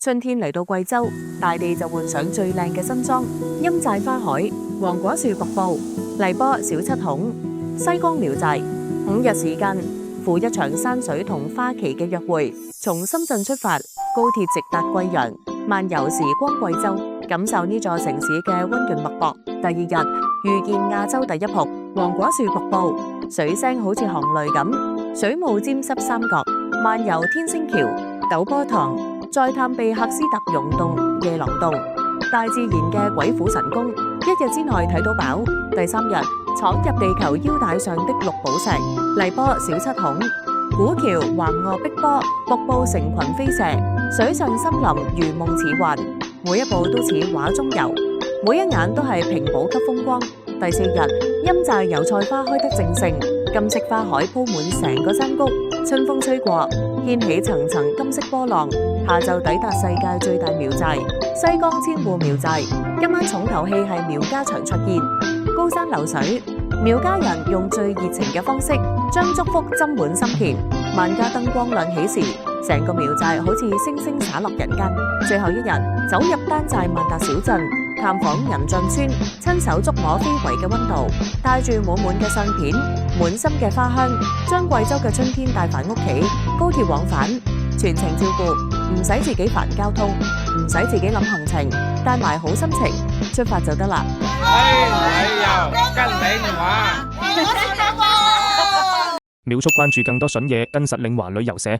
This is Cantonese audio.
春天嚟到貴州，大地就換上最靚嘅新裝。陰寨花海、黃果樹瀑布、荔波小七孔、西江苗寨，5日時間，赴一場山水同花期嘅約會。從深圳出發，高鐵直達貴陽，漫遊時光貴州，感受呢座城市嘅溫潤脈搏。第二日，遇見亞洲第一瀑黃果樹瀑布，水聲好似行雷咁，水霧沾濕三角，漫遊天星橋、陡坡塘。再探秘喀斯特溶洞、夜郎洞，大自然嘅鬼斧神工，一日之內睇到飽。第3日，闖入地球腰帶上的綠寶石、荔波小七孔、古橋橫臥碧波，瀑布成群飛射，水上森林如夢似幻，每一步都似畫中遊，每一眼都係屏保級風光。第4日，陰寨油菜花開得正盛，金色花海鋪滿成個山谷，春風吹過，掀起層層金色波浪。下晝抵達世界最大苗寨西江千戶苗寨，今晚重頭戲係苗家場出現。高山流水，苗家人用最熱情嘅方式將祝福斟滿心田。萬家燈光亮起時，成個苗寨好似星星灑落人間。最後一日，走入丹寨萬達小鎮，探訪人像村，親手觸摸非遺嘅溫度，帶住滿滿嘅相片、滿心嘅花香，將貴州嘅春天帶返屋企。高鐵往返，全程照顧，唔使自己煩交通，唔使自己諗行程，帶埋好心情，出發就得啦。旅遊跟領華，秒速關注更多筍嘢，跟實領華旅遊社。